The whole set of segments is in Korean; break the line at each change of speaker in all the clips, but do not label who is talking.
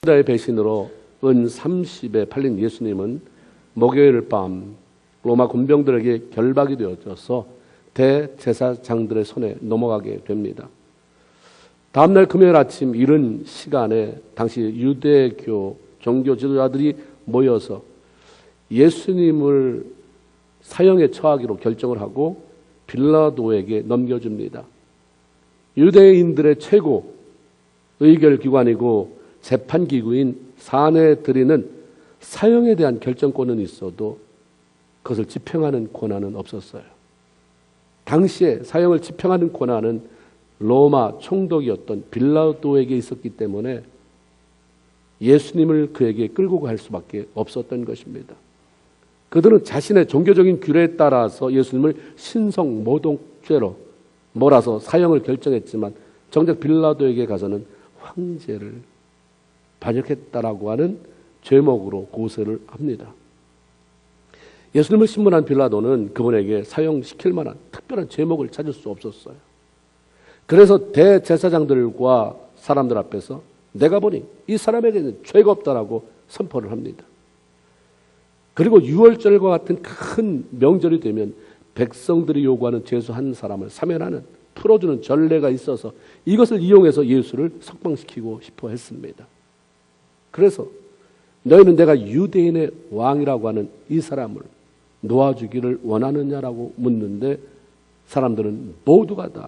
유다의 배신으로 은 30에 팔린 예수님은 목요일 밤 로마 군병들에게 결박이 되어져서 대제사장들의 손에 넘어가게 됩니다. 다음날 금요일 아침 이른 시간에 당시 유대교 종교 지도자들이 모여서 예수님을 사형에 처하기로 결정을 하고 빌라도에게 넘겨줍니다. 유대인들의 최고 의결기관이고 재판기구인 사내들이는 사형에 대한 결정권은 있어도 그것을 집행하는 권한은 없었어요. 당시에 사형을 집행하는 권한은 로마 총독이었던 빌라도에게 있었기 때문에 예수님을 그에게 끌고 갈 수밖에 없었던 것입니다. 그들은 자신의 종교적인 규례에 따라서 예수님을 신성모독죄로 몰아서 사형을 결정했지만 정작 빌라도에게 가서는 황제를 반역했다라고 하는 죄목으로 고소를 합니다. 예수님을 신문한 빌라도는 그분에게 사형시킬 만한 특별한 죄목을 찾을 수 없었어요. 그래서 대제사장들과 사람들 앞에서 내가 보니 이 사람에게는 죄가 없다라고 선포를 합니다. 그리고 유월절과 같은 큰 명절이 되면 백성들이 요구하는 죄수 한 사람을 사면하는 풀어주는 전례가 있어서 이것을 이용해서 예수를 석방시키고 싶어 했습니다. 그래서 너희는 내가 유대인의 왕이라고 하는 이 사람을 놓아주기를 원하느냐라고 묻는데 사람들은 모두가 다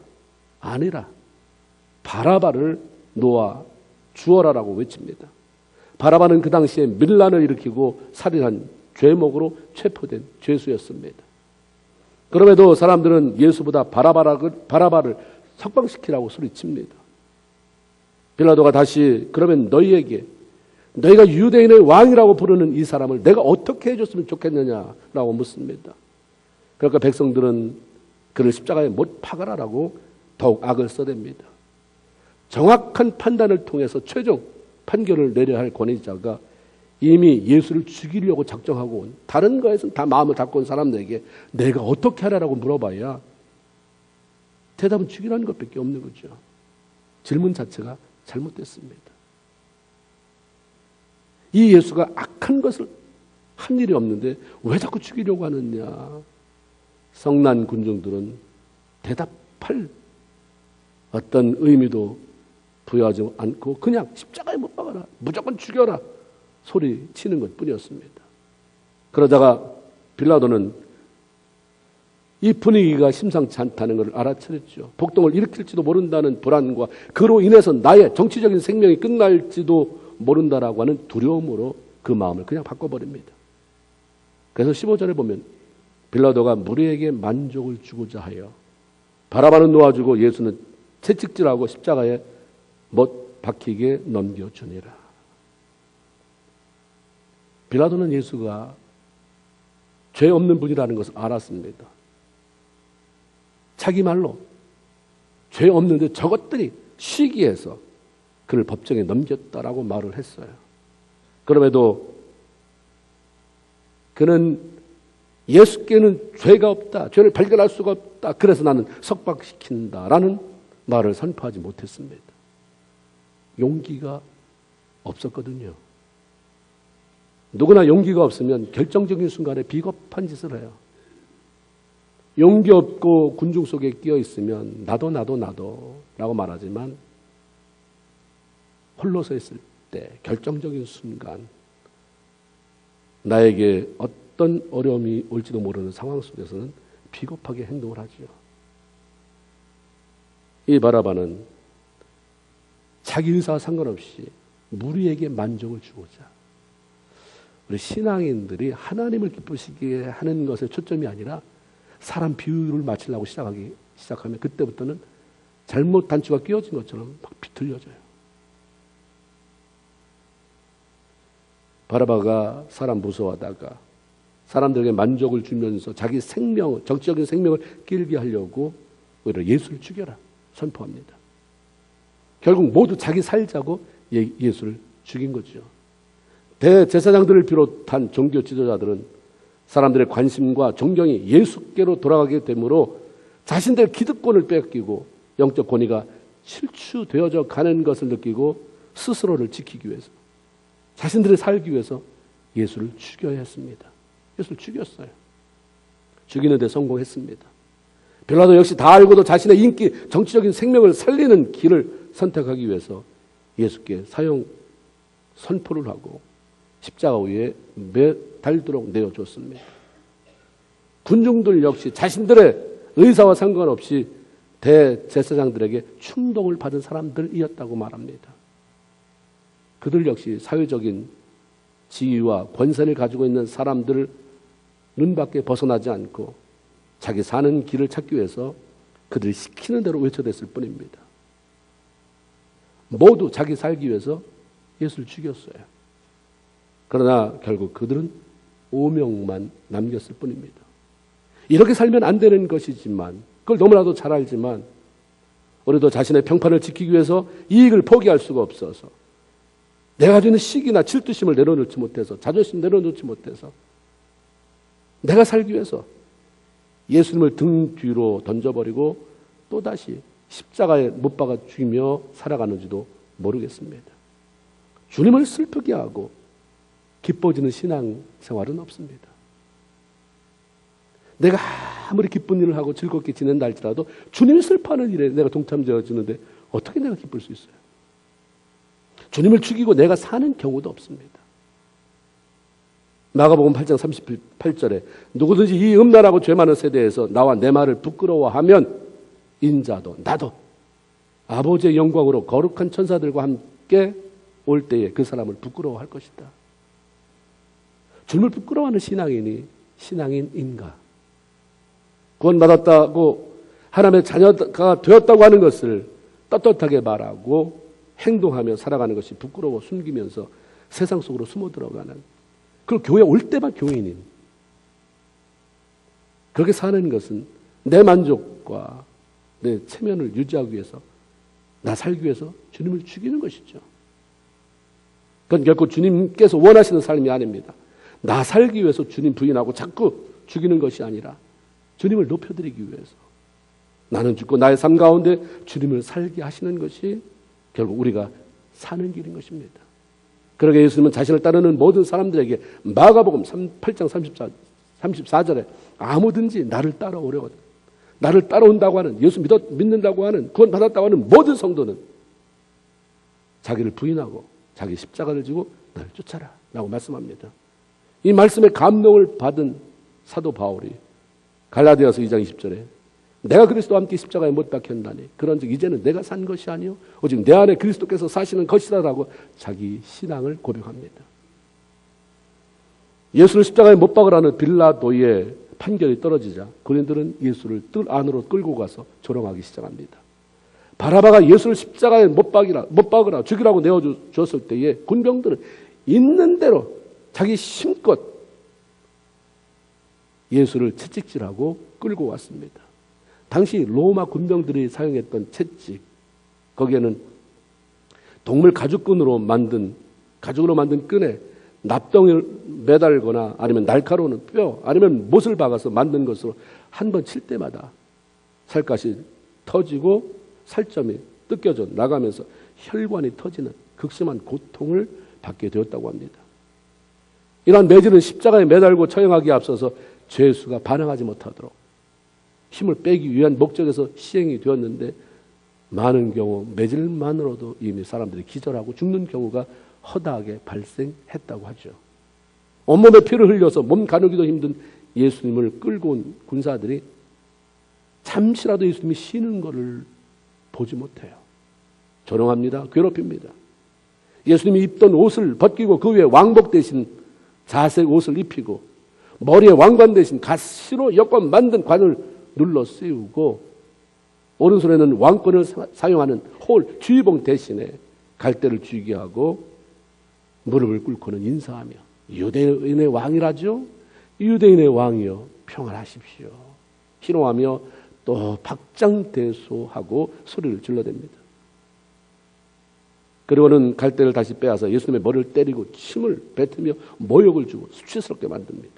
아니라 바라바를 놓아 주어라라고 외칩니다. 바라바는 그 당시에 밀란을 일으키고 살인한 죄목으로 체포된 죄수였습니다. 그럼에도 사람들은 예수보다 바라바를 석방시키라고 소리칩니다. 빌라도가 다시 그러면 너희가 유대인의 왕이라고 부르는 이 사람을 내가 어떻게 해줬으면 좋겠느냐라고 묻습니다. 그러니까 백성들은 그를 십자가에 못 박아라라고 더욱 악을 써댑니다. 정확한 판단을 통해서 최종 판결을 내려야 할 권위자가 이미 예수를 죽이려고 작정하고 온 다른 거에서는 다 마음을 잡고 온 사람들에게 내가 어떻게 하라고 물어봐야 대답은 죽이라는 것밖에 없는 거죠. 질문 자체가 잘못됐습니다. 이 예수가 악한 것을 한 일이 없는데 왜 자꾸 죽이려고 하느냐. 성난 군중들은 대답할 어떤 의미도 부여하지 않고 그냥 십자가에 못 박아라, 무조건 죽여라 소리치는 것뿐이었습니다. 그러다가 빌라도는 이 분위기가 심상치 않다는 것을 알아차렸죠. 폭동을 일으킬지도 모른다는 불안과 그로 인해서 나의 정치적인 생명이 끝날지도 모른다라고 하는 두려움으로 그 마음을 그냥 바꿔버립니다. 그래서 15절에 보면 빌라도가 무리에게 만족을 주고자 하여 바라바는 놓아주고 예수는 채찍질하고 십자가에 못 박히게 넘겨주니라. 빌라도는 예수가 죄 없는 분이라는 것을 알았습니다. 자기 말로 죄 없는데 저것들이 시기해서 그를 법정에 넘겼다라고 말을 했어요. 그럼에도 그는 예수께는 죄가 없다, 죄를 발견할 수가 없다, 그래서 나는 석방시킨다라는 말을 선포하지 못했습니다. 용기가 없었거든요. 누구나 용기가 없으면 결정적인 순간에 비겁한 짓을 해요. 용기 없고 군중 속에 끼어 있으면 나도 라고 말하지만 홀로 서 있을 때 결정적인 순간 나에게 어떤 어려움이 올지도 모르는 상황 속에서는 비겁하게 행동을 하죠. 이 바라바는 자기 의사와 상관없이 무리에게 만족을 주고자, 우리 신앙인들이 하나님을 기쁘시게 하는 것에 초점이 아니라 사람 비율을 맞추려고 시작하면 그때부터는 잘못 단추가 끼워진 것처럼 막 비틀려져요. 바라바가 사람 무서워하다가 사람들에게 만족을 주면서 자기 생명을, 정치적인 생명을 길게 하려고 오히려 예수를 죽여라 선포합니다. 결국 모두 자기 살자고 예수를 죽인 거죠. 대제사장들을 비롯한 종교 지도자들은 사람들의 관심과 존경이 예수께로 돌아가게 되므로 자신들의 기득권을 뺏기고 영적 권위가 실추되어져 가는 것을 느끼고 스스로를 지키기 위해서 자신들이 살기 위해서 예수를 죽여야 했습니다. 예수를 죽였어요. 죽이는 데 성공했습니다. 빌라도 역시 다 알고도 자신의 인기, 정치적인 생명을 살리는 길을 선택하기 위해서 예수께 사형 선포를 하고 십자가 위에 매달도록 내어줬습니다. 군중들 역시 자신들의 의사와 상관없이 대제사장들에게 충동을 받은 사람들이었다고 말합니다. 그들 역시 사회적인 지위와 권세를 가지고 있는 사람들 눈밖에 벗어나지 않고 자기 사는 길을 찾기 위해서 그들이 시키는 대로 외쳐댔을 뿐입니다. 모두 자기 살기 위해서 예수를 죽였어요. 그러나 결국 그들은 오명만 남겼을 뿐입니다. 이렇게 살면 안 되는 것이지만, 그걸 너무나도 잘 알지만 우리도 자신의 평판을 지키기 위해서 이익을 포기할 수가 없어서, 내가 가지고 있는 시기나 질투심을 내려놓지 못해서, 자존심 내려놓지 못해서 내가 살기 위해서 예수님을 등 뒤로 던져버리고 또다시 십자가에 못 박아 죽이며 살아가는지도 모르겠습니다. 주님을 슬프게 하고 기뻐지는 신앙생활은 없습니다. 내가 아무리 기쁜 일을 하고 즐겁게 지낸다 할지라도 주님이 슬퍼하는 일에 내가 동참되어 주는데 어떻게 내가 기쁠 수 있어요? 주님을 죽이고 내가 사는 경우도 없습니다. 마가복음 8장 38절에 누구든지 이 음란하고 죄 많은 세대에서 나와 내 말을 부끄러워하면 인자도 나도 아버지의 영광으로 거룩한 천사들과 함께 올 때에 그 사람을 부끄러워할 것이다. 주님을 부끄러워하는 신앙인이 신앙인인가? 구원받았다고 하나님의 자녀가 되었다고 하는 것을 떳떳하게 말하고 행동하며 살아가는 것이 부끄러워 숨기면서 세상 속으로 숨어 들어가는, 그리고 교회 올 때만 교인인, 그렇게 사는 것은 내 만족과 내 체면을 유지하기 위해서, 나 살기 위해서 주님을 죽이는 것이죠. 그건 결코 주님께서 원하시는 삶이 아닙니다. 나 살기 위해서 주님 부인하고 자꾸 죽이는 것이 아니라 주님을 높여드리기 위해서 나는 죽고 나의 삶 가운데 주님을 살게 하시는 것이 결국 우리가 사는 길인 것입니다. 그러게 예수님은 자신을 따르는 모든 사람들에게 마가복음 8장 34절에 아무든지 나를 따라오려거든, 나를 따라온다고 하는, 예수 믿는다고 하는, 구원받았다고 하는 모든 성도는 자기를 부인하고 자기 십자가를 지고 나를 쫓아라 라고 말씀합니다. 이 말씀에 감동을 받은 사도 바울이 갈라디아서 2장 20절에 내가 그리스도와 함께 십자가에 못 박혔나니 그런즉 이제는 내가 산 것이 아니요 오직 내 안에 그리스도께서 사시는 것이라라고 자기 신앙을 고백합니다. 예수를 십자가에 못 박으라는 빌라도의 판결이 떨어지자 그린들은 예수를 뜰 안으로 끌고 가서 조롱하기 시작합니다. 바라바가 예수를 십자가에 못 박으라 죽이라고 내어줬을 때에 군병들은 있는 대로 자기 힘껏 예수를 채찍질하고 끌고 왔습니다. 당시 로마 군병들이 사용했던 채찍, 거기에는 동물 가죽으로 만든 끈에 납덩이를 매달거나 아니면 날카로운 뼈 아니면 못을 박아서 만든 것으로 한 번 칠 때마다 살갗이 터지고 살점이 뜯겨져 나가면서 혈관이 터지는 극심한 고통을 받게 되었다고 합니다. 이러한 매질은 십자가에 매달고 처형하기에 앞서서 죄수가 반항하지 못하도록 힘을 빼기 위한 목적에서 시행이 되었는데, 많은 경우 매질만으로도 이미 사람들이 기절하고 죽는 경우가 허다하게 발생했다고 하죠. 온몸에 피를 흘려서 몸 가누기도 힘든 예수님을 끌고 온 군사들이 잠시라도 예수님이 쉬는 것을 보지 못해요. 조롱합니다. 괴롭힙니다. 예수님이 입던 옷을 벗기고 그 위에 왕복 대신 자색 옷을 입히고 머리에 왕관 대신 가시로 엮어 만든 관을 눌러 씌우고 오른손에는 왕권을 사용하는 홀 주의봉 대신에 갈대를 쥐게 하고 무릎을 꿇고는 인사하며 유대인의 왕이라죠. 유대인의 왕이여 평안하십시오 희롱하며 또 박장대소하고 소리를 질러댑니다. 그리고는 갈대를 다시 빼앗아 예수님의 머리를 때리고 침을 뱉으며 모욕을 주고 수치스럽게 만듭니다.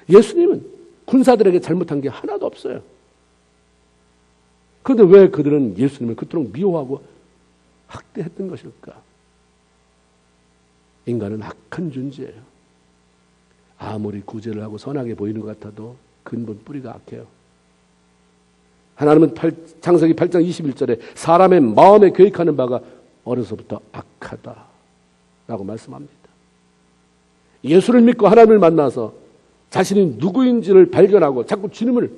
예수님은 군사들에게 잘못한 게 하나도 없어요. 그런데 왜 그들은 예수님을 그토록 미워하고 학대했던 것일까? 인간은 악한 존재예요. 아무리 구제를 하고 선하게 보이는 것 같아도 근본 뿌리가 악해요. 하나님은 창세기 8장 21절에 사람의 마음에 계획하는 바가 어려서부터 악하다라고 말씀합니다. 예수를 믿고 하나님을 만나서 자신이 누구인지를 발견하고 자꾸 주님을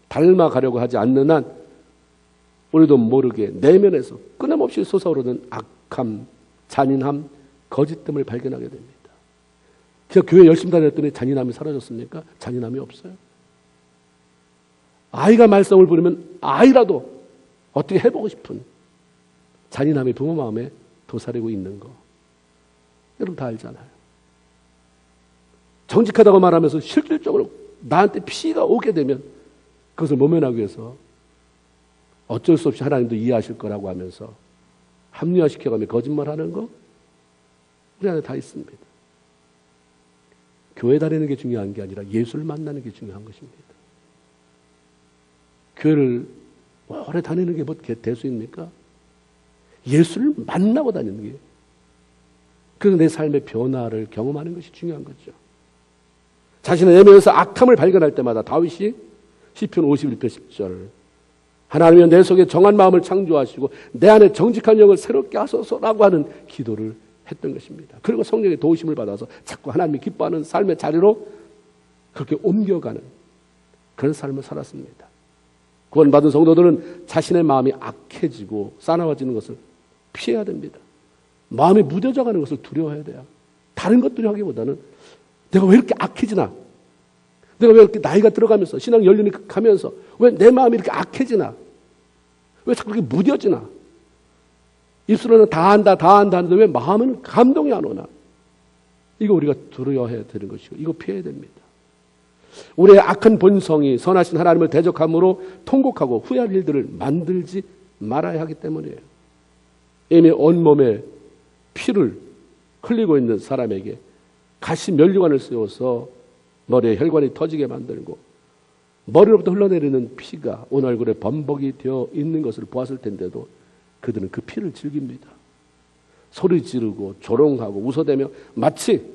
닮아가려고 하지 않는 한 우리도 모르게 내면에서 끊임없이 솟아오르는 악함, 잔인함, 거짓됨을 발견하게 됩니다. 제가 교회 열심히 다녔더니 잔인함이 사라졌습니까? 잔인함이 없어요. 아이가 말썽을 부리면 아이라도 어떻게 해보고 싶은 잔인함이 부모 마음에 도사리고 있는 거. 여러분 다 알잖아요. 정직하다고 말하면서 실질적으로 나한테 피가 오게 되면 그것을 모면하기 위해서 어쩔 수 없이 하나님도 이해하실 거라고 하면서 합리화시켜가며 거짓말하는 거 우리 안에 다 있습니다. 교회 다니는 게 중요한 게 아니라 예수를 만나는 게 중요한 것입니다. 교회를 오래 다니는 게 뭐 대수입니까? 예수를 만나고 다니는 게, 그래서 내 삶의 변화를 경험하는 것이 중요한 거죠. 자신의 내면에서 악함을 발견할 때마다 다윗이 시편 51편 10절 하나님이여 내 속에 정한 마음을 창조하시고 내 안에 정직한 영을 새롭게 하소서라고 하는 기도를 했던 것입니다. 그리고 성령의 도우심을 받아서 자꾸 하나님이 기뻐하는 삶의 자리로 그렇게 옮겨가는 그런 삶을 살았습니다. 구원받은 성도들은 자신의 마음이 악해지고 싸나워지는 것을 피해야 됩니다. 마음이 무뎌져가는 것을 두려워해야 돼요. 다른 것 두려워하기보다는 내가 왜 이렇게 악해지나? 내가 왜 이렇게 나이가 들어가면서 신앙 연륜이 가면서 왜 내 마음이 이렇게 악해지나? 왜 자꾸 이렇게 무뎌지나? 입술로는 다 한다 하는데 왜 마음은 감동이 안 오나? 이거 우리가 두려워해야 되는 것이고 이거 피해야 됩니다. 우리의 악한 본성이 선하신 하나님을 대적함으로 통곡하고 후회할 일들을 만들지 말아야 하기 때문이에요. 이미 온몸에 피를 흘리고 있는 사람에게 가시 면류관을 씌워서 머리에 혈관이 터지게 만들고 머리로부터 흘러내리는 피가 온 얼굴에 범벅이 되어 있는 것을 보았을 텐데도 그들은 그 피를 즐깁니다. 소리 지르고 조롱하고 웃어대며 마치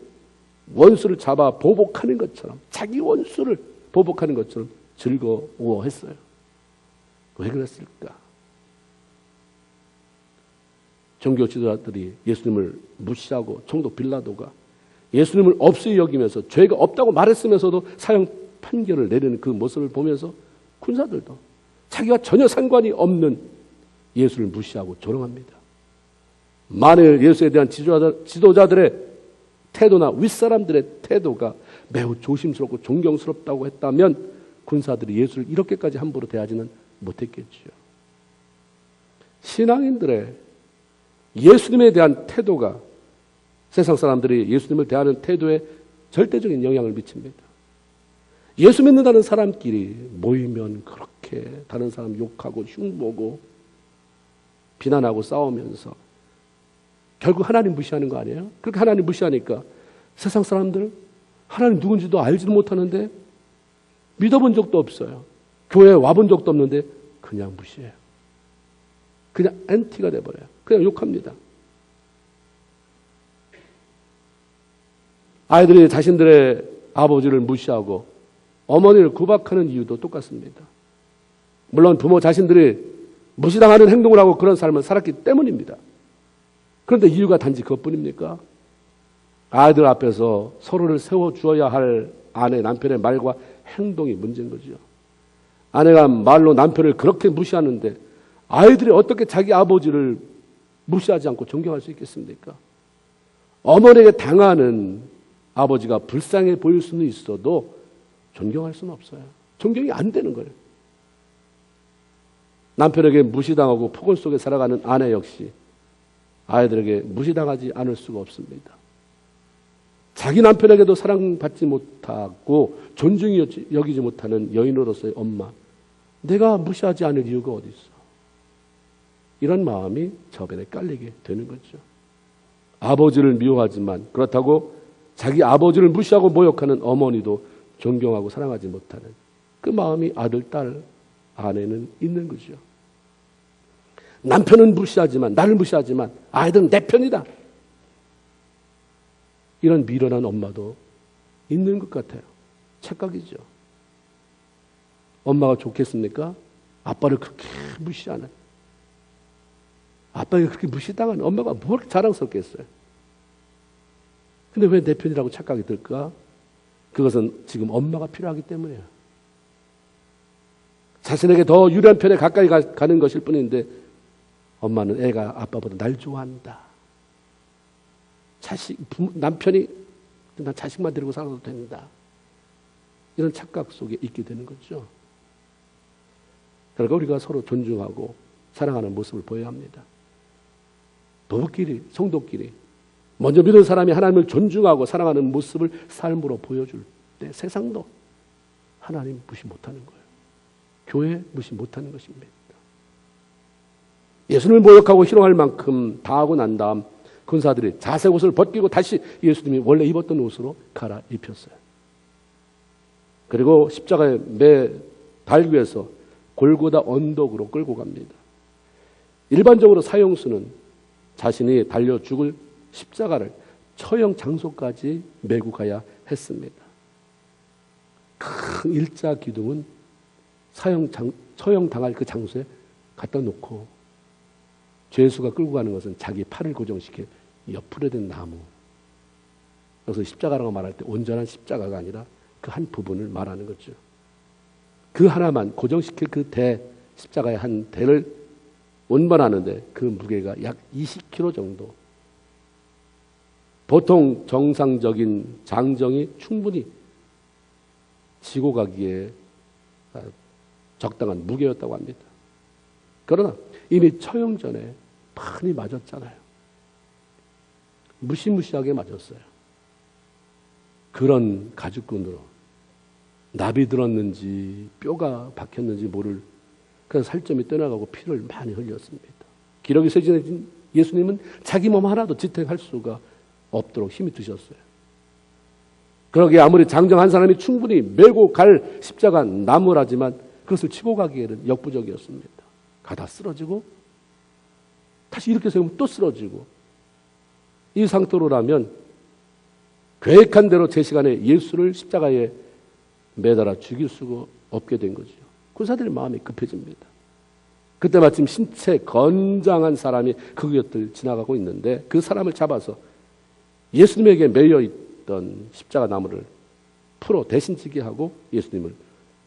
원수를 잡아 보복하는 것처럼, 자기 원수를 보복하는 것처럼 즐거워했어요. 왜 그랬을까? 종교 지도자들이 예수님을 무시하고 총독 빌라도가 예수님을 없이 여기면서 죄가 없다고 말했으면서도 사형 판결을 내리는 그 모습을 보면서 군사들도 자기와 전혀 상관이 없는 예수를 무시하고 조롱합니다. 만일 예수에 대한 지도자들의 태도나 윗사람들의 태도가 매우 조심스럽고 존경스럽다고 했다면 군사들이 예수를 이렇게까지 함부로 대하지는 못했겠지요. 신앙인들의 예수님에 대한 태도가 세상 사람들이 예수님을 대하는 태도에 절대적인 영향을 미칩니다. 예수 믿는다는 사람끼리 모이면 그렇게 다른 사람 욕하고 흉보고 비난하고 싸우면서 결국 하나님 무시하는 거 아니에요? 그렇게 하나님 무시하니까 세상 사람들 하나님 누군지도 알지도 못하는데 믿어본 적도 없어요. 교회에 와본 적도 없는데 그냥 무시해요. 그냥 엔티가 돼버려요. 그냥 욕합니다. 아이들이 자신들의 아버지를 무시하고 어머니를 구박하는 이유도 똑같습니다. 물론 부모 자신들이 무시당하는 행동을 하고 그런 삶을 살았기 때문입니다. 그런데 이유가 단지 그것뿐입니까? 아이들 앞에서 서로를 세워주어야 할 아내, 남편의 말과 행동이 문제인 거죠. 아내가 말로 남편을 그렇게 무시하는데 아이들이 어떻게 자기 아버지를 무시하지 않고 존경할 수 있겠습니까? 어머니에게 당하는 아버지가 불쌍해 보일 수는 있어도 존경할 수는 없어요. 존경이 안 되는 거예요. 남편에게 무시당하고 폭언 속에 살아가는 아내 역시 아이들에게 무시당하지 않을 수가 없습니다. 자기 남편에게도 사랑받지 못하고 존중이 여기지 못하는 여인으로서의 엄마, 내가 무시하지 않을 이유가 어디 있어? 이런 마음이 저변에 깔리게 되는 거죠. 아버지를 미워하지만 그렇다고 자기 아버지를 무시하고 모욕하는 어머니도 존경하고 사랑하지 못하는 그 마음이 아들, 딸, 아내는 있는 거죠. 남편은 무시하지만, 나를 무시하지만 아이들은 내 편이다. 이런 미련한 엄마도 있는 것 같아요. 착각이죠. 엄마가 좋겠습니까? 아빠를 그렇게 무시하는, 아빠에게 그렇게 무시당하는 엄마가 뭘 자랑스럽겠어요. 근데 왜 내 편이라고 착각이 들까? 그것은 지금 엄마가 필요하기 때문이에요. 자신에게 더 유리한 편에 가까이 가는 것일 뿐인데 엄마는 애가 아빠보다 날 좋아한다. 남편이 난 자식만 데리고 살아도 된다. 이런 착각 속에 있게 되는 거죠. 그러니까 우리가 서로 존중하고 사랑하는 모습을 보여야 합니다. 부부끼리, 성도끼리 먼저 믿은 사람이 하나님을 존중하고 사랑하는 모습을 삶으로 보여줄 때 세상도 하나님 무시 못하는 거예요. 교회 무시 못하는 것입니다. 예수님을 모욕하고 희롱할 만큼 다 하고 난 다음 군사들이 자색 옷을 벗기고 다시 예수님이 원래 입었던 옷으로 갈아입혔어요. 그리고 십자가에 매 달귀에서 골고다 언덕으로 끌고 갑니다. 일반적으로 사형수는 자신이 달려 죽을 십자가를 처형 장소까지 메고 가야 했습니다. 큰 일자 기둥은 처형 당할 그 장소에 갖다 놓고 죄수가 끌고 가는 것은 자기 팔을 고정시켜 옆으로 된 나무. 그래서 십자가라고 말할 때 온전한 십자가가 아니라 그 한 부분을 말하는 거죠. 그 하나만 고정시킬 그 십자가의 한 대를 운반하는데 그 무게가 약 20kg 정도. 보통 정상적인 장정이 충분히 지고 가기에 적당한 무게였다고 합니다. 그러나 이미 처형 전에 많이 맞았잖아요. 무시무시하게 맞았어요. 그런 가죽끈으로 납이 들었는지 뼈가 박혔는지 모를 그런 살점이 떠나가고 피를 많이 흘렸습니다. 기력이 쇠진해진 예수님은 자기 몸 하나도 지탱할 수가 없도록 힘이 드셨어요. 그러기에 아무리 장정한 사람이 충분히 메고 갈 십자가 나무라지만 그것을 치고 가기에는 역부족이었습니다. 가다 쓰러지고 다시 이렇게 세우면 또 쓰러지고 이 상태로라면 계획한 대로 제 시간에 예수를 십자가에 매달아 죽일 수가 없게 된 거죠. 군사들의 마음이 급해집니다. 그때 마침 신체 건장한 사람이 그 곁을 지나가고 있는데 그 사람을 잡아서 예수님에게 매여있던 십자가 나무를 풀어 대신 지게 하고 예수님을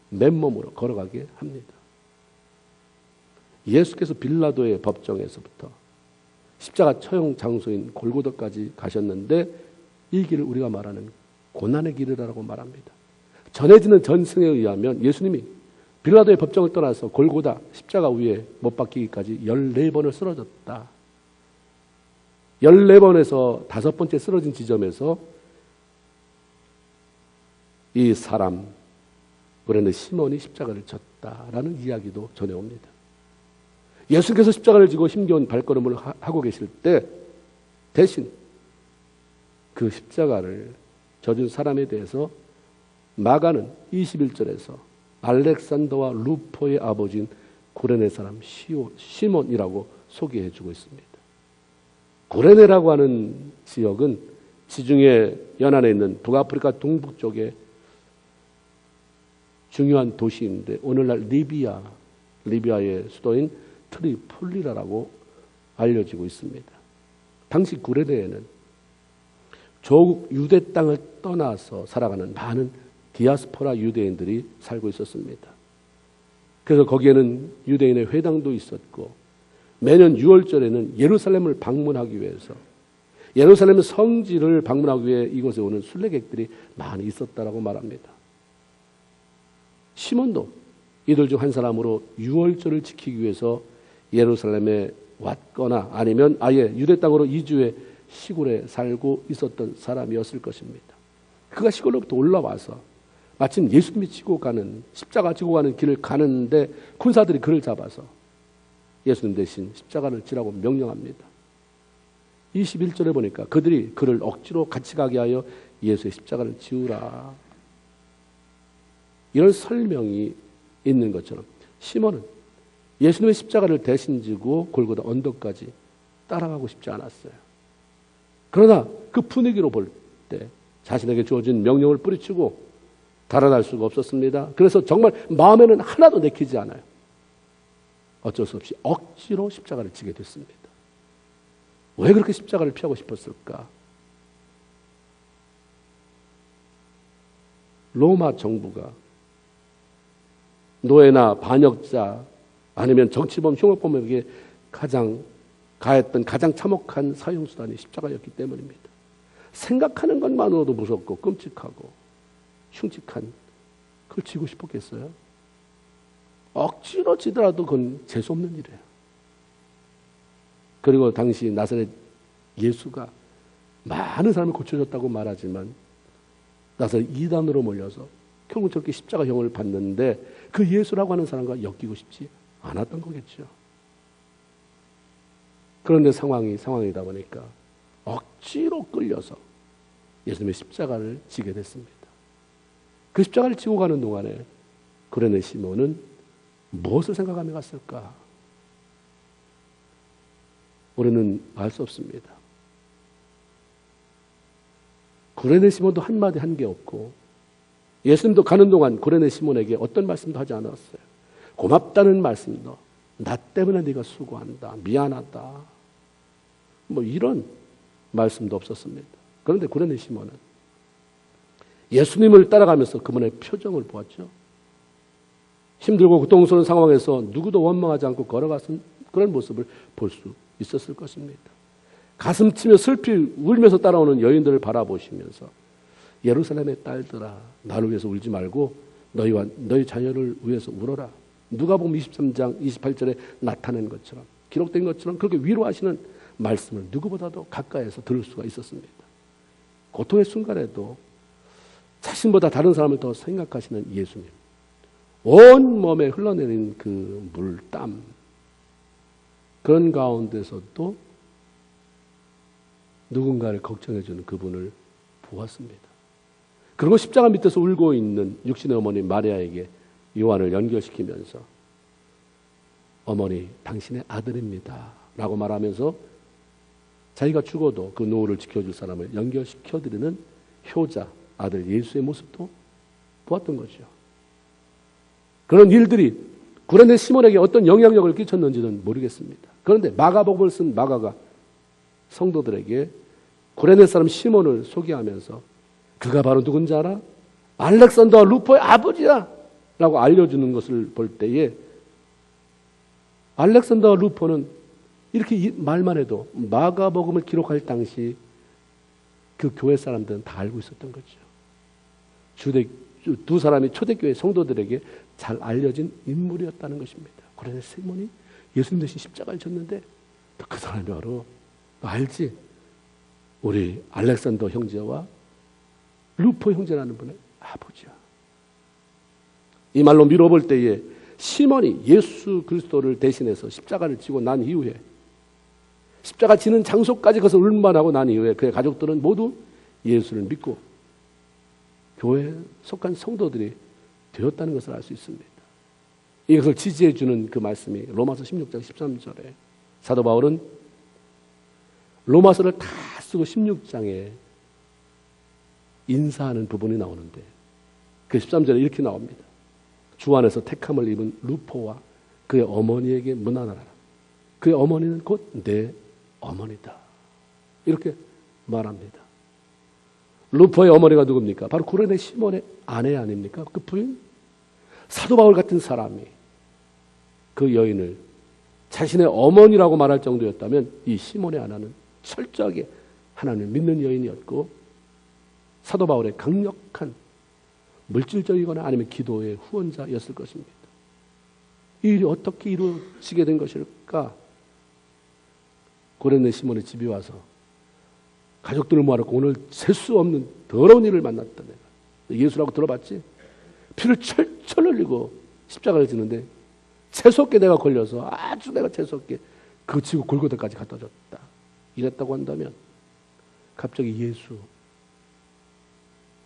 맨몸으로 걸어가게 합니다. 예수께서 빌라도의 법정에서부터 십자가 처형 장소인 골고다까지 가셨는데 이 길을 우리가 말하는 고난의 길이라고 말합니다. 전해지는 전승에 의하면 예수님이 빌라도의 법정을 떠나서 골고다 십자가 위에 못 박히기까지 14번을 쓰러졌다. 14번에서 5번째 쓰러진 지점에서 이 사람, 그런데 시몬이 십자가를 졌다라는 이야기도 전해옵니다. 예수께서 십자가를 지고 힘겨운 발걸음을 하고 계실 때 대신 그 십자가를 져준 사람에 대해서 마가는 21절에서 알렉산더와 루포의 아버지인 구레네 사람 시몬이라고 소개해주고 있습니다. 구레네라고 하는 지역은 지중해 연안에 있는 북아프리카 동북쪽에 중요한 도시인데 오늘날 리비아의 수도인 트리폴리라고 알려지고 있습니다. 당시 구레네에는 조국 유대 땅을 떠나서 살아가는 많은 디아스포라 유대인들이 살고 있었습니다. 그래서 거기에는 유대인의 회당도 있었고 매년 6월절에는 예루살렘을 방문하기 위해서 예루살렘 성지를 방문하기 위해 이곳에 오는 순례객들이 많이 있었다라고 말합니다. 시몬도 이들 중 한 사람으로 6월절을 지키기 위해서 예루살렘에 왔거나 아니면 아예 유대 땅으로 이주해 시골에 살고 있었던 사람이었을 것입니다. 그가 시골로부터 올라와서 마침 예수님이 지고 가는 십자가 지고 가는 길을 가는데 군사들이 그를 잡아서 예수님 대신 십자가를 지라고 명령합니다. 21절에 보니까 그들이 그를 억지로 같이 가게 하여 예수의 십자가를 지우라. 이런 설명이 있는 것처럼 시몬은 예수님의 십자가를 대신 지고 골고다 언덕까지 따라가고 싶지 않았어요. 그러나 그 분위기로 볼 때 자신에게 주어진 명령을 뿌리치고 달아날 수가 없었습니다. 그래서 정말 마음에는 하나도 내키지 않아요. 어쩔 수 없이 억지로 십자가를 지게 됐습니다. 왜 그렇게 십자가를 피하고 싶었을까? 로마 정부가 노예나 반역자 아니면 정치범, 흉악범에게 가했던 가장 참혹한 사형수단이 십자가였기 때문입니다. 생각하는 것만으로도 무섭고 끔찍하고 흉측한 그걸 지고 싶었겠어요? 억지로 지더라도 그건 재수없는 일이에요. 그리고 당시 나사렛 예수가 많은 사람이 고쳐졌다고 말하지만 나사렛 이단으로 몰려서 결국 저렇게 십자가형을 받는데 그 예수라고 하는 사람과 엮이고 싶지 않았던 거겠죠. 그런데 상황이다 보니까 억지로 끌려서 예수님의 십자가를 지게 됐습니다. 그 십자가를 지고 가는 동안에 구레네 시몬은 무엇을 생각하며 갔을까? 우리는 알 수 없습니다. 구레네 시몬도 한마디 한 게 없고 예수님도 가는 동안 구레네 시몬에게 어떤 말씀도 하지 않았어요. 고맙다는 말씀도, 나 때문에 네가 수고한다, 미안하다, 뭐 이런 말씀도 없었습니다. 그런데 구레네 시몬은 예수님을 따라가면서 그분의 표정을 보았죠. 힘들고 고통스러운 상황에서 누구도 원망하지 않고 걸어가는 그런 모습을 볼 수 있었을 것입니다. 가슴 치며 슬피 울면서 따라오는 여인들을 바라보시면서 예루살렘의 딸들아, 나를 위해서 울지 말고 너희와 너희 자녀를 위해서 울어라. 누가복음 23장 28절에 나타낸 것처럼, 기록된 것처럼 그렇게 위로하시는 말씀을 누구보다도 가까이에서 들을 수가 있었습니다. 고통의 순간에도 자신보다 다른 사람을 더 생각하시는 예수님, 온 몸에 흘러내린 그 물, 땀, 그런 가운데서도 누군가를 걱정해주는 그분을 보았습니다. 그리고 십자가 밑에서 울고 있는 육신의 어머니 마리아에게 요한을 연결시키면서 어머니, 당신의 아들입니다 라고 말하면서 자기가 죽어도 그 노후를 지켜줄 사람을 연결시켜드리는 효자, 아들 예수의 모습도 보았던 거죠. 그런 일들이 구레네 시몬에게 어떤 영향력을 끼쳤는지는 모르겠습니다. 그런데 마가복음을 쓴 마가가 성도들에게 구레네 사람 시몬을 소개하면서 그가 바로 누군지 알아? 알렉산더와 루포의 아버지야 라고 알려주는 것을 볼 때에 알렉산더와 루포는 이렇게 말만 해도 마가복음을 기록할 당시 그 교회 사람들은 다 알고 있었던 거죠. 두 사람이 초대교회 성도들에게 잘 알려진 인물이었다는 것입니다. 구레네 시몬이 예수님 대신 십자가를 졌는데 그 사람이 바로 너 알지? 우리 알렉산더 형제와 루포 형제라는 분의 아버지야. 이 말로 미뤄볼 때에 시몬이 예수 그리스도를 대신해서 십자가를 지고 난 이후에 십자가 지는 장소까지 가서 울만하고 난 이후에 그의 가족들은 모두 예수를 믿고 교회에 속한 성도들이 되었다는 것을 알 수 있습니다. 이것을 지지해 주는 그 말씀이 로마서 16장 13절에 사도 바울은 로마서를 다 쓰고 16장에 인사하는 부분이 나오는데 그 13절에 이렇게 나옵니다. 주 안에서 택함을 입은 루포와 그의 어머니에게 문안하라. 그의 어머니는 곧 내 어머니다. 이렇게 말합니다. 루포의 어머니가 누굽니까? 바로 구레네 시몬의 아내 아닙니까? 그 부인? 사도 바울 같은 사람이 그 여인을 자신의 어머니라고 말할 정도였다면 이 시몬의 아내는 철저하게 하나님을 믿는 여인이었고 사도 바울의 강력한 물질적이거나 아니면 기도의 후원자였을 것입니다. 이 일이 어떻게 이루어지게 된 것일까? 구레네 시몬의 집에 와서 가족들을 모아놓고 오늘 셀 수 없는 더러운 일을 만났다. 내가 예수라고 들어봤지? 피를 철철 흘리고 십자가를 지는데 재수없게 내가 걸려서 아주 내가 재수없게 그 지구 골고다까지 갖다 줬다. 이랬다고 한다면 갑자기 예수,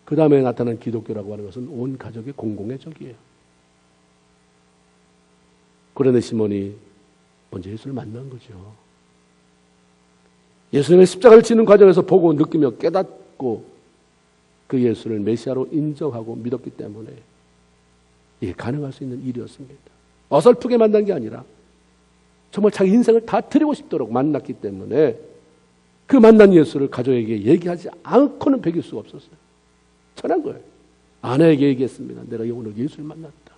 그 다음에 나타난 기독교라고 하는 것은 온 가족의 공공의 적이에요. 구레네 시몬이 먼저 예수를 만난 거죠. 예수님의 십자가를 지는 과정에서 보고 느끼며 깨닫고 그 예수를 메시아로 인정하고 믿었기 때문에 이게 가능할 수 있는 일이었습니다. 어설프게 만난 게 아니라 정말 자기 인생을 다 드리고 싶도록 만났기 때문에 그 만난 예수를 가족에게 얘기하지 않고는 베길 수가 없었어요. 전한 거예요. 아내에게 얘기했습니다. 내가 오늘 예수를 만났다.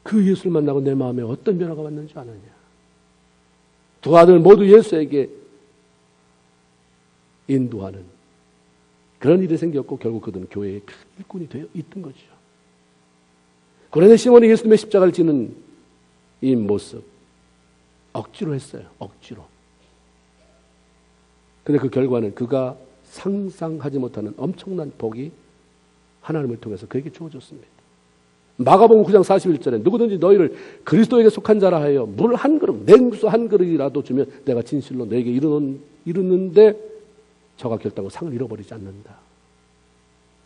그 예수를 만나고 내 마음에 어떤 변화가 왔는지 아느냐. 두 아들 모두 예수에게 인도하는 그런 일이 생겼고 결국 그들은 교회의 큰 일꾼이 되어 있던 거죠. 고레네 시몬이 예수님의 십자가를 지는 이 모습 억지로 했어요. 억지로. 근데 그 결과는 그가 상상하지 못하는 엄청난 복이 하나님을 통해서 그에게 주어졌습니다. 마가복음 9장 41절에 누구든지 너희를 그리스도에게 속한 자라 하여 물 한 그릇, 냉수 한 그릇이라도 주면 내가 진실로 너에게 이르는데 저가 결단코 상을 잃어버리지 않는다.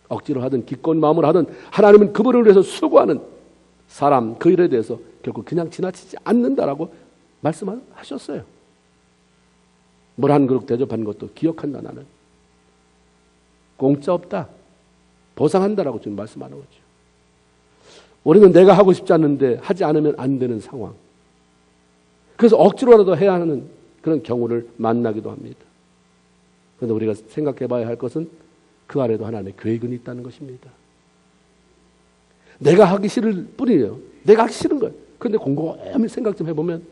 억지로 하든 기꺼운 마음으로 하든 하나님은 그분을 위해서 수고하는 사람 그 일에 대해서 결국 그냥 지나치지 않는다라고 말씀하셨어요. 물 한 그릇 대접한 것도 기억한다. 나는 공짜 없다. 보상한다라고 지금 말씀하는 거죠. 우리는 내가 하고 싶지 않는데 하지 않으면 안 되는 상황. 그래서 억지로라도 해야 하는 그런 경우를 만나기도 합니다. 그런데 우리가 생각해 봐야 할 것은 그 안에도 하나님의 계획은 있다는 것입니다. 내가 하기 싫을 뿐이에요. 내가 하기 싫은 거예요. 그런데 곰곰이 생각 좀 해보면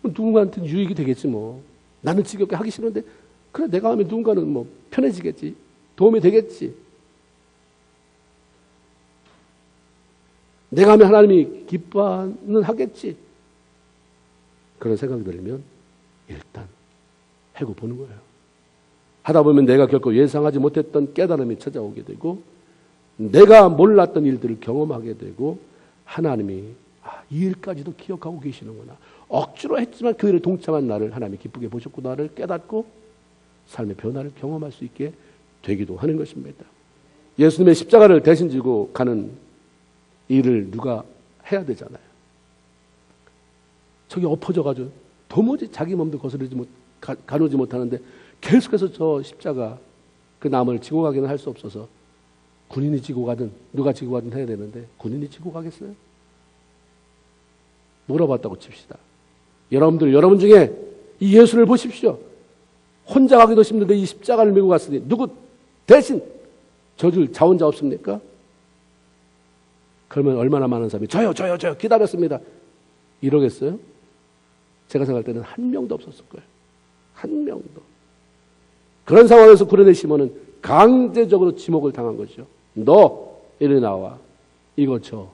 누군가한테 유익이 되겠지 뭐. 나는 지겹게 하기 싫은데 그래 내가 하면 누군가는 뭐 편해지겠지. 도움이 되겠지. 내가 하면 하나님이 기뻐는 하겠지. 그런 생각이 들면 일단 해고 보는 거예요. 하다 보면 내가 결코 예상하지 못했던 깨달음이 찾아오게 되고 내가 몰랐던 일들을 경험하게 되고 하나님이 이 일까지도 기억하고 계시는구나. 억지로 했지만 그 일에 동참한 나를 하나님이 기쁘게 보셨구나를 깨닫고 삶의 변화를 경험할 수 있게 되기도 하는 것입니다. 예수님의 십자가를 대신 지고 가는 일을 누가 해야 되잖아요. 저기 엎어져가지고 도무지 자기 몸도 가누지 못하는데 계속해서 저 십자가 그 나무를 지고 가기는 할 수 없어서 군인이 지고 가든 누가 지고 가든 해야 되는데 군인이 지고 가겠어요? 물어봤다고 칩시다. 여러분 중에 이 예수를 보십시오. 혼자 가기도 힘든데 이 십자가를 메고 갔으니 누구 대신 져줄 자원자 없습니까? 그러면 얼마나 많은 사람이 저요 기다렸습니다. 이러겠어요? 제가 생각할 때는 한 명도 없었을 거예요. 한 명도. 그런 상황에서 고레네 시몬은 강제적으로 지목을 당한 거죠. 너 이리 나와. 이거 줘.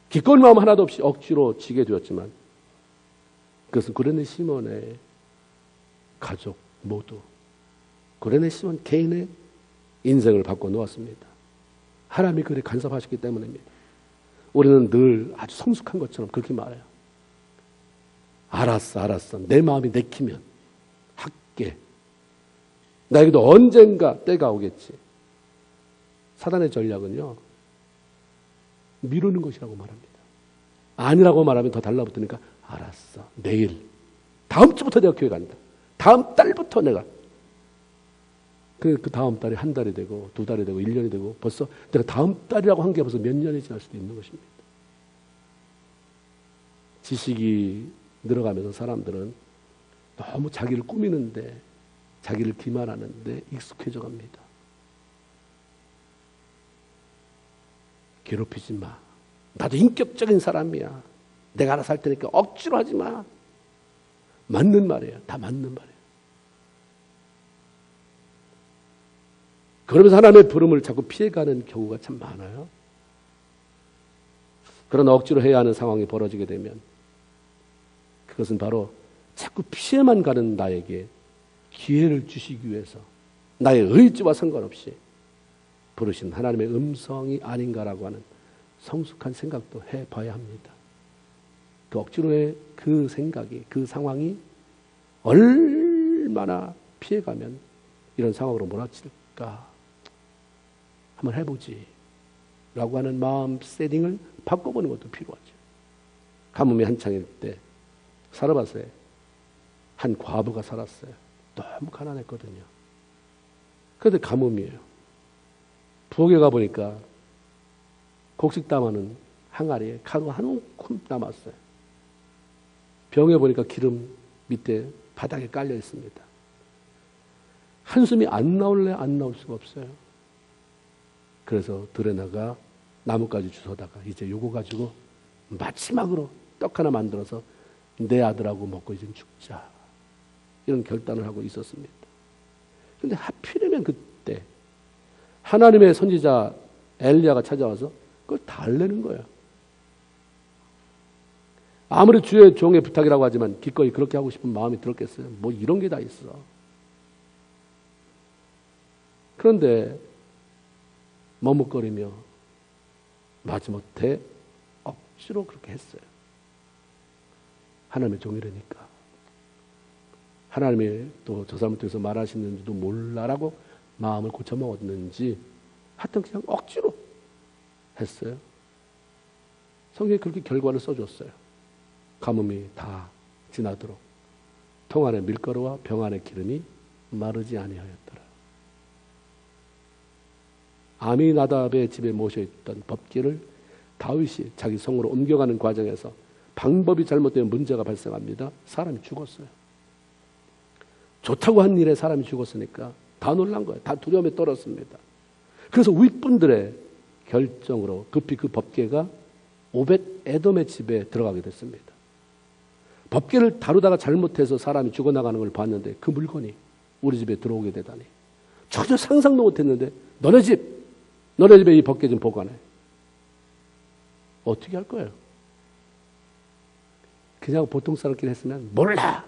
기꺼운 마음 하나도 없이 억지로 지게 되었지만 그것은 고레네 시몬의 가족 모두 고레네 시몬 개인의 인생을 바꿔놓았습니다. 하나님이 그를 간섭하셨기 때문입니다. 우리는 늘 아주 성숙한 것처럼 그렇게 말해요. 알았어. 내 마음이 내키면 할게. 나에게도 언젠가 때가 오겠지. 사단의 전략은요. 미루는 것이라고 말합니다. 아니라고 말하면 더 달라붙으니까 알았어. 내일. 다음 주부터 내가 교회 간다. 다음 달부터 내가. 그 다음 달이 한 달이 되고 두 달이 되고 1년이 되고 벌써 내가 다음 달이라고 한 게 벌써 몇 년이 지날 수도 있는 것입니다. 지식이 늘어가면서 사람들은 너무 자기를 꾸미는데 자기를 기만하는데 익숙해져 갑니다. 괴롭히지 마. 나도 인격적인 사람이야. 내가 알아서 할 테니까 억지로 하지 마. 맞는 말이에요. 다 맞는 말이에요. 그러면서 하나님의 부름을 자꾸 피해가는 경우가 참 많아요. 그런 억지로 해야 하는 상황이 벌어지게 되면 그것은 바로 자꾸 피해만 가는 나에게 기회를 주시기 위해서 나의 의지와 상관없이 부르신 하나님의 음성이 아닌가라고 하는 성숙한 생각도 해봐야 합니다. 그 억지로의 그 생각이, 그 상황이 얼마나 피해가면 이런 상황으로 몰아칠까 한번 해보지 라고 하는 마음 세팅을 바꿔보는 것도 필요하죠. 가뭄이 한창일 때 사르밧에 한 과부가 살았어요. 너무 가난했거든요. 그런데 가뭄이에요. 부엌에 가보니까 곡식 담아는 항아리에 가루 한 움큼 남았어요. 병에 보니까 기름 밑에 바닥에 깔려 있습니다. 한숨이 안 나올래 안 나올 수가 없어요. 그래서 들에 나가 나뭇가지 주워다가 이제 요거 가지고 마지막으로 떡 하나 만들어서 내 아들하고 먹고 이제 죽자. 이런 결단을 하고 있었습니다. 그런데 하필이면 그때 하나님의 선지자 엘리야가 찾아와서 그걸 달래는 거예요. 아무리 주의 종의 부탁이라고 하지만 기꺼이 그렇게 하고 싶은 마음이 들었겠어요. 뭐 이런 게 다 있어. 그런데 머뭇거리며 마지못해 억지로 그렇게 했어요. 하나님의 종이라니까. 하나님이 또 저 사람을 통해서 말하시는지도 몰라라고 마음을 고쳐먹었는지 하여튼 그냥 억지로 했어요. 성경에 그렇게 결과를 써줬어요. 가뭄이 다 지나도록 통 안에 밀가루와 병 안에 기름이 마르지 아니하였더라. 아미나답의 집에 모셔있던 법궤를 다윗이 자기 성으로 옮겨가는 과정에서 방법이 잘못되면 문제가 발생합니다. 사람이 죽었어요. 좋다고 한 일에 사람이 죽었으니까 다 놀란 거예요. 다 두려움에 떨었습니다. 그래서 윗분들의 결정으로 급히 그 법궤가 오벳 에돔의 집에 들어가게 됐습니다. 법궤를 다루다가 잘못해서 사람이 죽어나가는 걸 봤는데 그 물건이 우리 집에 들어오게 되다니 전혀 상상도 못했는데 너네 집에 이 법궤 좀 보관해. 어떻게 할 거예요? 그냥 보통 사람끼리 했으면 몰라.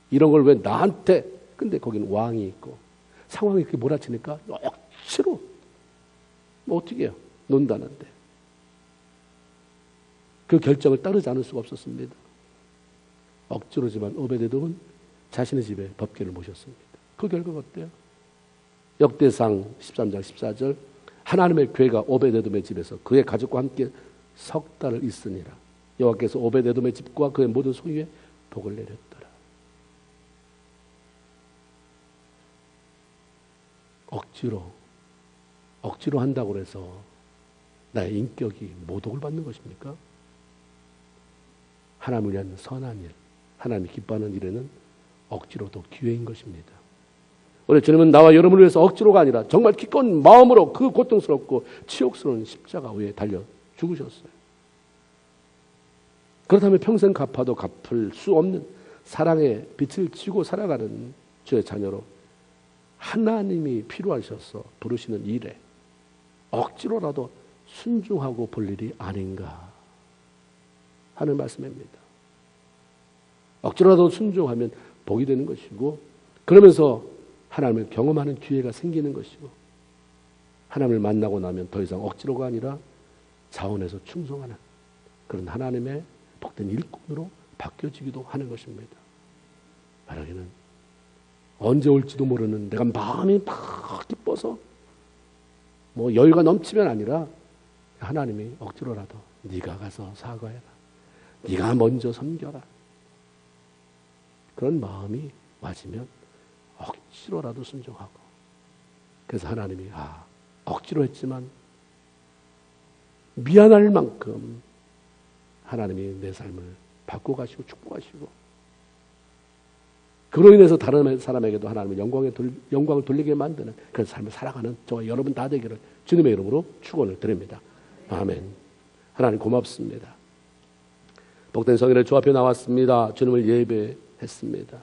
이런 걸 왜 나한테. 근데 거기는 왕이 있고 상황이 그렇게 몰아치니까 억지로 뭐 어떻게 해요? 논다는데. 그 결정을 따르지 않을 수가 없었습니다. 억지로지만 오벳에돔은 자신의 집에 법궤를 모셨습니다. 그 결과가 어때요? 역대상 13장 14절 하나님의 궤가 오벳에돔의 집에서 그의 가족과 함께 석 달을 있으니라. 여호와께서 오벳에돔의 집과 그의 모든 소유에 복을 내렸더라. 억지로 한다고 해서 나의 인격이 모독을 받는 것입니까? 하나님을 위한 선한 일, 하나님이 기뻐하는 일에는 억지로도 기회인 것입니다. 우리 주님은 나와 여러분을 위해서 억지로가 아니라 정말 기꺼운 마음으로 그 고통스럽고 치욕스러운 십자가 위에 달려 죽으셨어요. 그렇다면 평생 갚아도 갚을 수 없는 사랑의 빛을 지고 살아가는 주의 자녀로 하나님이 필요하셔서 부르시는 일에 억지로라도 순종하고 볼 일이 아닌가 하는 말씀입니다. 억지로라도 순종하면 복이 되는 것이고 그러면서 하나님을 경험하는 기회가 생기는 것이고 하나님을 만나고 나면 더 이상 억지로가 아니라 자원해서 충성하는 그런 하나님의 복된 일꾼으로 바뀌어지기도 하는 것입니다. 말하기는 언제 올지도 모르는 내가 마음이 막 기뻐서 뭐 여유가 넘치면 아니라 하나님이 억지로라도 네가 가서 사과해라. 네가 먼저 섬겨라. 그런 마음이 맞으면 억지로라도 순종하고 그래서 하나님이 억지로 했지만 미안할 만큼 하나님이 내 삶을 바꿔가시고 축복하시고 그로 인해서 다른 사람에게도 하나님의 영광을 돌리게 만드는 그런 삶을 살아가는 저와 여러분 다 되기를 주님의 이름으로 축원을 드립니다. 아멘. 하나님 고맙습니다. 복된 성인의 주 앞에 나왔습니다. 주님을 예배했습니다.